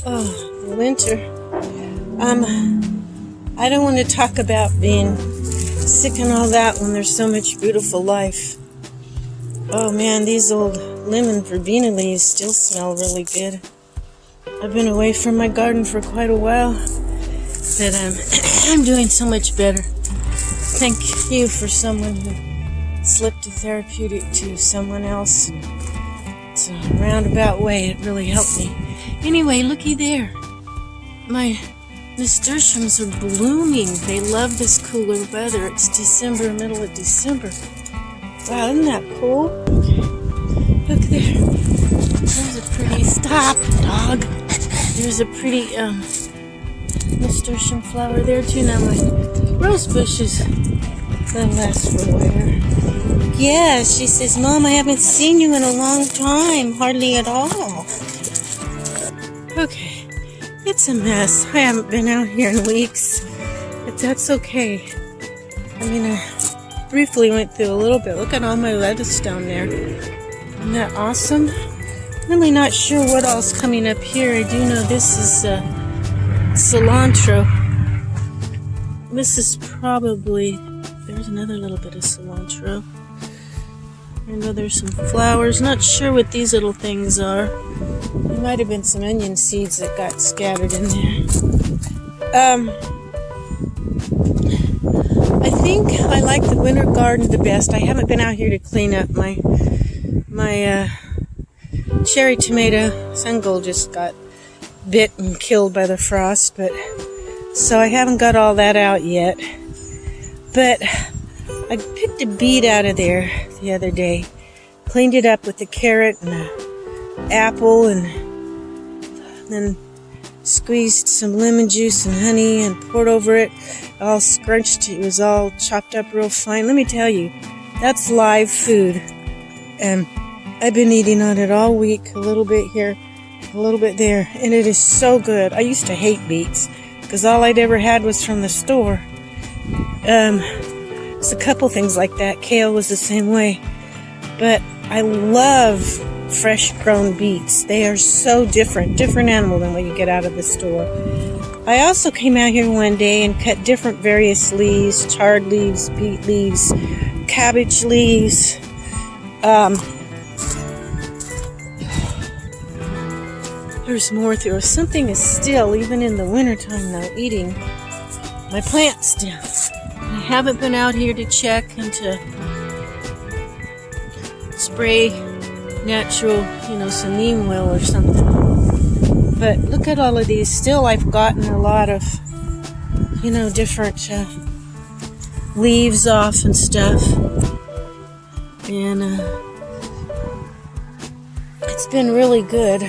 Oh, the winter. I don't want to talk about being sick and all that when there's so much beautiful life. Oh man, these old lemon verbena leaves still smell really good. I've been away from my garden for quite a while, but I'm doing so much better. Thank you for someone who slipped a therapeutic to someone else. It's a roundabout way. It really helped me. Anyway, looky there. My nasturtiums are blooming. They love this cooler weather. It's December, middle of December. Wow, isn't that cool? Okay. Look there. There's a pretty... Stop, dog. There's a pretty nasturtium flower there too. Now my rose bushes gonna last for winter. Yeah, she says, Mom, I haven't seen you in a long time. Hardly at all. Okay. It's a mess. I haven't been out here in weeks, but that's okay. I mean, I briefly went through a little bit. Look at all my lettuce down there. Isn't that awesome? Really not sure what all's coming up here. I do know this is cilantro. This is probably... There's another little bit of cilantro. I know there's some flowers. Not sure what these little things are. There might have been some onion seeds that got scattered in there. I think I like the winter garden the best. I haven't been out here to clean up my cherry tomato. Sungold just got bit and killed by the frost, but so I haven't got all that out yet. But I picked a beet out of there the other day, cleaned it up with the carrot and the apple, and then squeezed some lemon juice and honey and poured over it, all scrunched. It was all chopped up real fine. Let me tell you, that's live food, and I've been eating on it all week, a little bit here, a little bit there, and it is so good. I used to hate beets because all I'd ever had was from the store. There's a couple things like that. Kale was the same way, but I love fresh grown beets. They are so different animal than what you get out of the store. I also came out here one day and cut different various leaves, chard leaves, beet leaves, cabbage leaves. There's more through. Something is still, even in the wintertime now, eating my plants down. I haven't been out here to check and to spray natural, some neem oil or something. But look at all of these. Still, I've gotten a lot of, different leaves off and stuff. And it's been really good.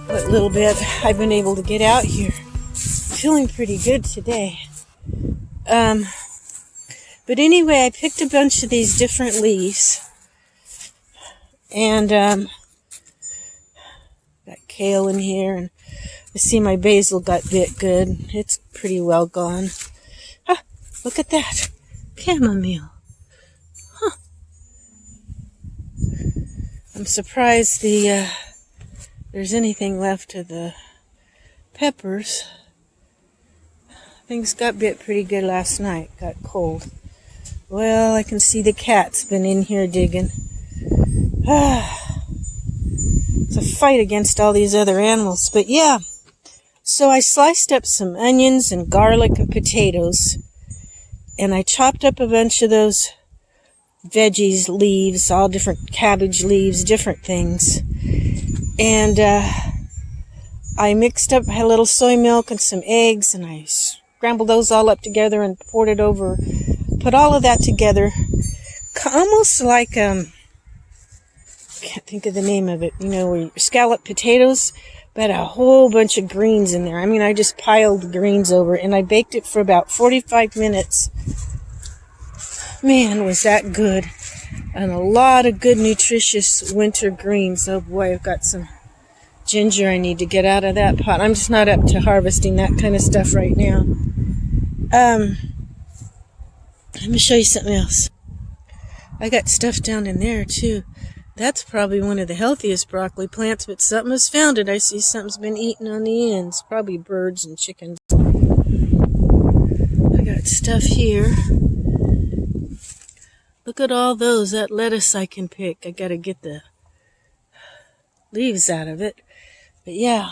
What little bit I've been able to get out here. Feeling pretty good today. But anyway, I picked a bunch of these different leaves. And got kale in here, and I see my basil got bit good. It's pretty well gone. Ah, look at that. Chamomile. Huh. I'm surprised there's anything left of the peppers. Things got bit pretty good last night. Got cold. Well, I can see the cat's been in here digging. It's a fight against all these other animals. But yeah, so I sliced up some onions and garlic and potatoes. And I chopped up a bunch of those veggies, leaves, all different cabbage leaves, different things. And I mixed up a little soy milk and some eggs, and I scrambled those all up together and poured it over. Put all of that together, almost like, can't think of the name of it, where you scallop potatoes, but a whole bunch of greens in there. I mean, I just piled the greens over, and I baked it for about 45 minutes. Man, was that good. And a lot of good, nutritious winter greens. Oh boy, I've got some ginger I need to get out of that pot. I'm just not up to harvesting that kind of stuff right now. Let me show you something else. I got stuff down in there too. That's probably one of the healthiest broccoli plants, but something has found it. I see something's been eaten on the ends. Probably birds and chickens. I got stuff here. Look at all those. That lettuce I can pick. I gotta get the leaves out of it. But yeah.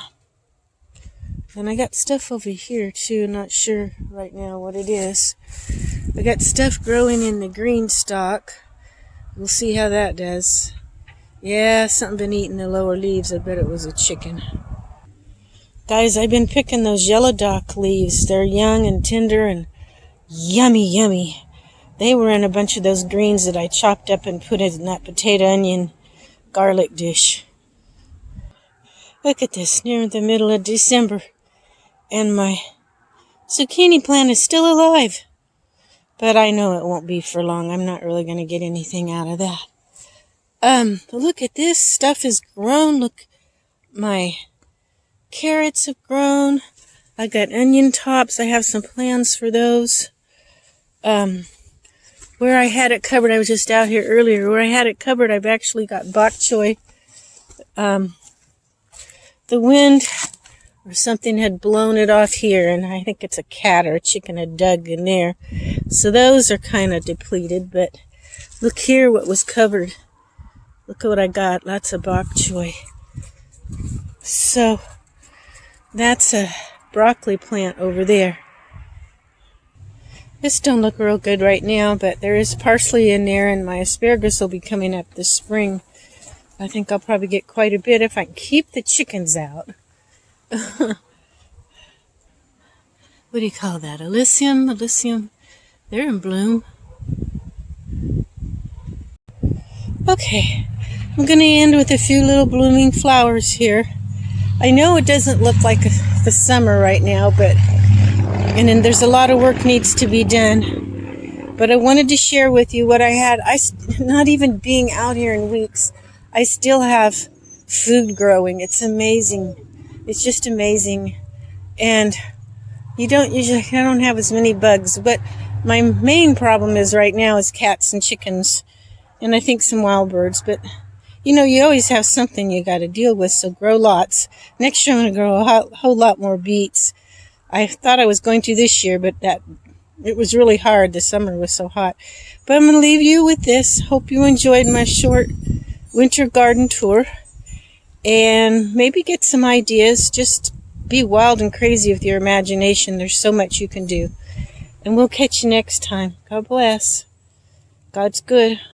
And I got stuff over here too. Not sure right now what it is. I got stuff growing in the green stalk. We'll see how that does. Yeah, something been eating the lower leaves. I bet it was a chicken. Guys, I've been picking those yellow dock leaves. They're young and tender and yummy, yummy. They were in a bunch of those greens that I chopped up and put in that potato, onion, garlic dish. Look at this, near the middle of December. And my zucchini plant is still alive. But I know it won't be for long. I'm not really going to get anything out of that. Look at this. Stuff has grown. Look, my carrots have grown. I got onion tops. I have some plans for those. Where I had it covered, I was just out here earlier. Where I had it covered, I've actually got bok choy. The wind or something had blown it off here, and I think it's a cat or a chicken had dug in there. So those are kind of depleted, but look here what was covered. Look at what I got. Lots of bok choy. So that's a broccoli plant over there. This don't look real good right now, but there is parsley in there, and my asparagus will be coming up this spring. I think I'll probably get quite a bit if I can keep the chickens out. What do you call that? Alyssum? Alyssum. They're in bloom. Okay, I'm going to end with a few little blooming flowers here. I know it doesn't look like the summer right now, but and then there's a lot of work needs to be done. But I wanted to share with you what I had. Not even being out here in weeks, I still have food growing. It's amazing. It's just amazing. And I don't have as many bugs, but my main problem right now is cats and chickens, and I think some wild birds. But you always have something you got to deal with, so grow lots. Next year I'm going to grow a whole lot more beets. I thought I was going to this year, but it was really hard. The summer was so hot. But I'm going to leave you with this. Hope you enjoyed my short winter garden tour, and maybe get some ideas. Just be wild and crazy with your imagination. There's so much you can do. And we'll catch you next time. God bless. God's good.